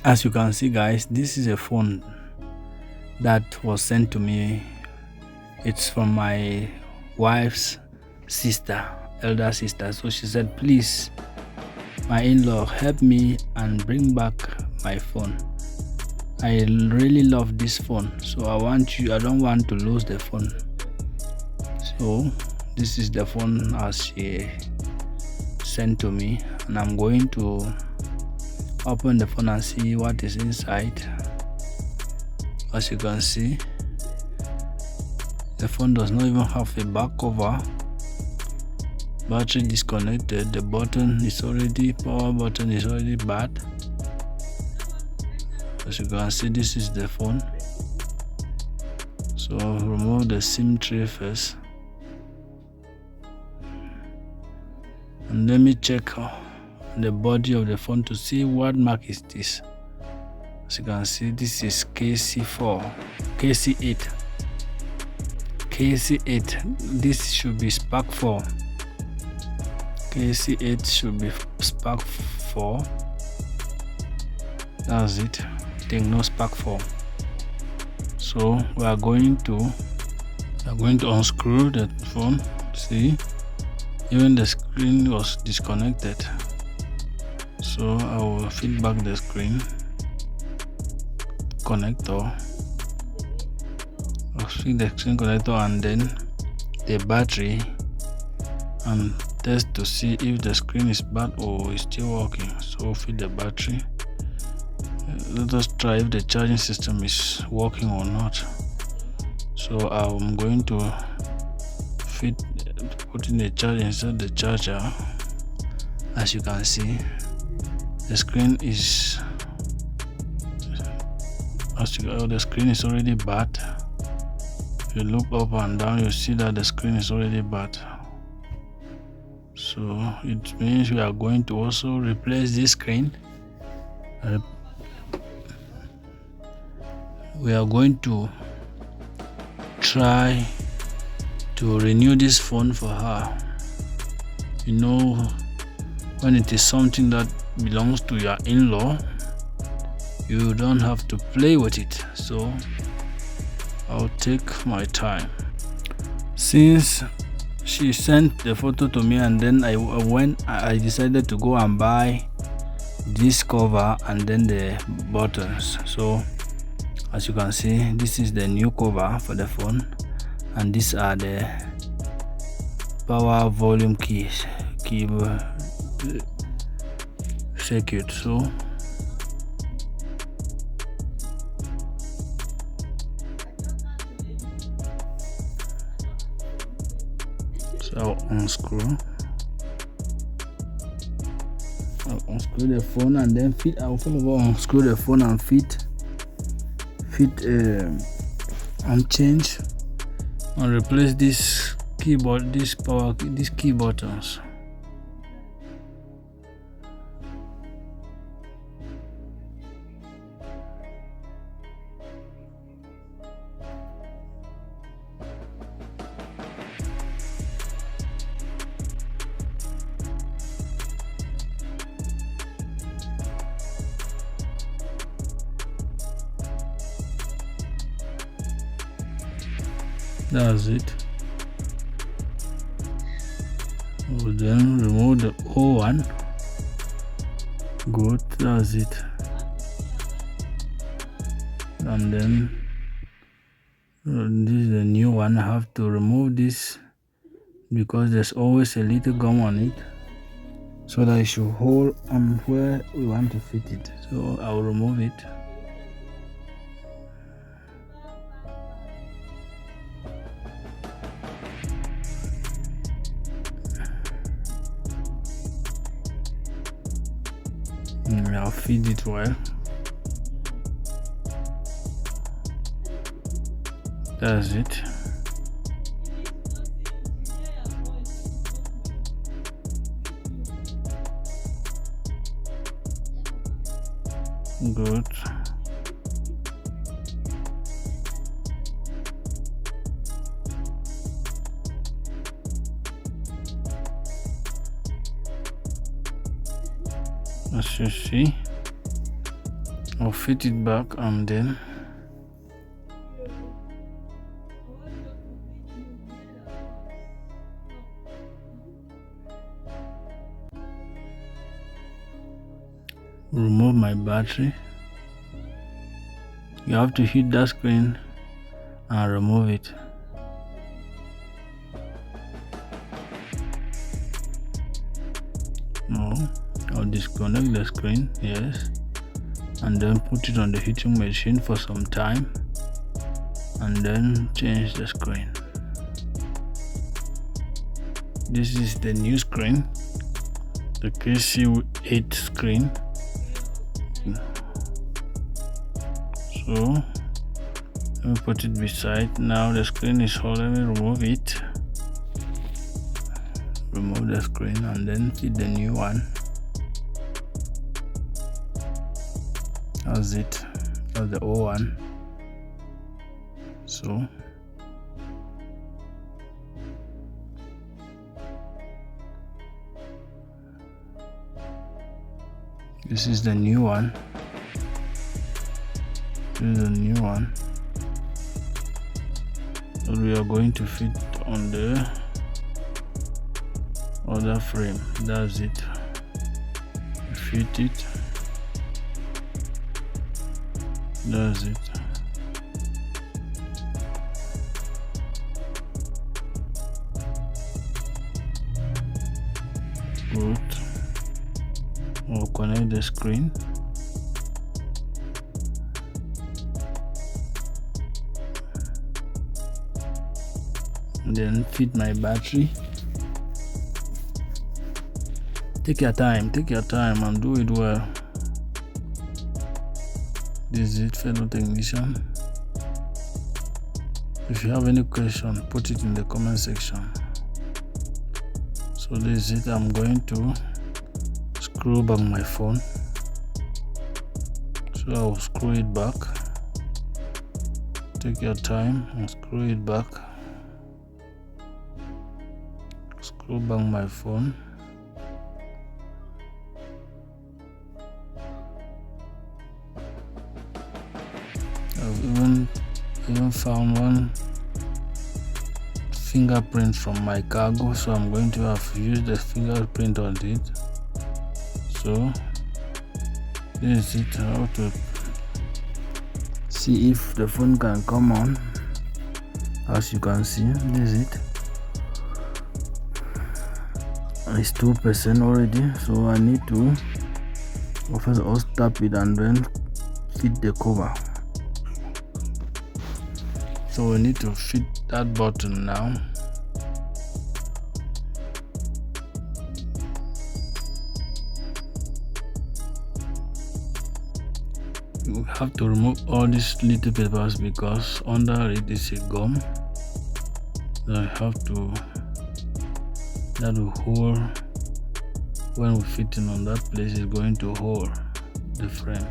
As you can see, guys, this is a phone that was sent to me. It's from my wife's sister, elder sister. So she said, please, my in-law, help me and bring back my phone. I really love this phone, so I don't want to lose the phone. So this is the phone as she sent to me, and I'm going to open the phone and see what is inside. As you can see, the phone does not even have a back cover. Battery disconnected. The power button is already bad. As you can see, this is the phone. So remove the SIM tray first, and let me check the body of the phone to see what mark is this. As you can see, this is KC8. This should be Spark 4. KC8 should be Spark 4. That's it. Tecno Spark 4. So we are going to unscrew the phone. See, even the screen was disconnected. So I will feed back the screen connector. I'll feed the screen connector and then the battery, and test to see if the screen is bad or is still working. So feed the battery. Let us try if the charging system is working or not. So I'm going to put in the charger inside the charger. As you can see, the screen is already bad. If you look up and down, you see that the screen is already bad. So it means we are going to also replace this screen. We are going to try to renew this phone for her. You know, when it is something that belongs to your in-law, you don't have to play with it. So I'll take my time. Since she sent the photo to me, and then I decided to go and buy this cover and then the buttons. So as you can see, this is the new cover for the phone, and these are the power volume keys, keyboard circuit. So I'll unscrew the phone, and then I'll unscrew the phone and and change and replace this keyboard, these key buttons. That's it. We'll then remove the O1. Good, that's it. And then this is the new one. I have to remove this because there's always a little gum on it, so that it should hold on where we want to fit it. So I'll remove it. I'll feed it well. That's it. Good. As you see, I'll fit it back and then remove my battery. You have to hit that screen and remove it. No, I'll disconnect the screen, yes, and then put it on the heating machine for some time and then change the screen. This is the new screen, the KC8 screen. So let me put it beside. Now the screen is whole. Let me remove it. Remove the screen and then fit the new one. That's it. That's the old one. So this is the new one. This is the new one that we are going to fit on the other frame. That's it. Fit it. That's it. Good. We'll connect the screen. And then fit my battery. Take your time and do it well. This is it, fellow technician. If you have any question, put it in the comment section. So this is it. I'm going to screw back my phone. So I'll screw it back. Take your time and screw it back. Screw back my phone. I've even found one fingerprint from my cargo, so I'm going to have to use the fingerprint on it. So this is it. How to see if the phone can come on. As you can see, this is it. It's 2% already, so I need to first all tap it and then fit the cover. So we need to fit that button now. You have to remove all these little papers because under it is a gum. So I have to, that will hold, when we fit in on that place, is going to hold the frame.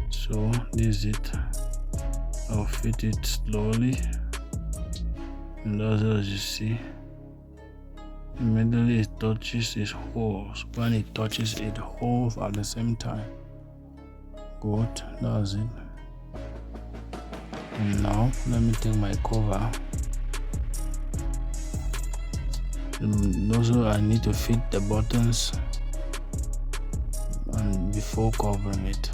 So this is it. I'll fit it slowly, and as you see, immediately it touches its holes. When it touches it holds at the same time. Good, that's it. And now let me take my cover. And also I need to fit the buttons and before covering it.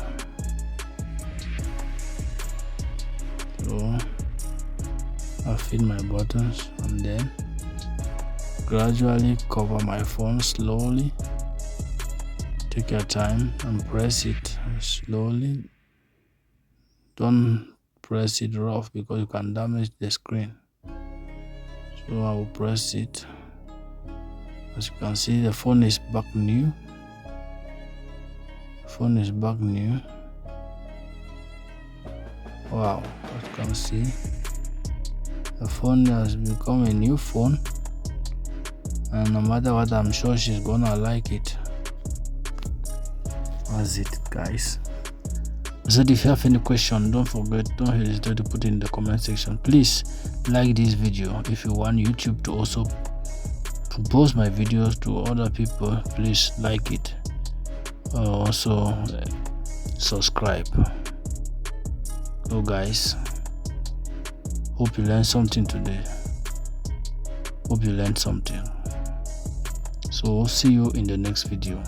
So I fit my buttons and then gradually cover my phone slowly. Take your time and press it slowly. Don't press it rough because you can damage the screen. So I will press it. As you can see, the phone is back new. The phone is back new. Wow, as you can see, the phone has become a new phone, and no matter what, I'm sure she's gonna like it. That's it, guys. I said if you have any question, don't hesitate to put it in the comment section. Please like this video. If you want YouTube to also post my videos to other people, please like it. Also subscribe. So guys, hope you learned something today. Hope you learned something. So see you in the next video.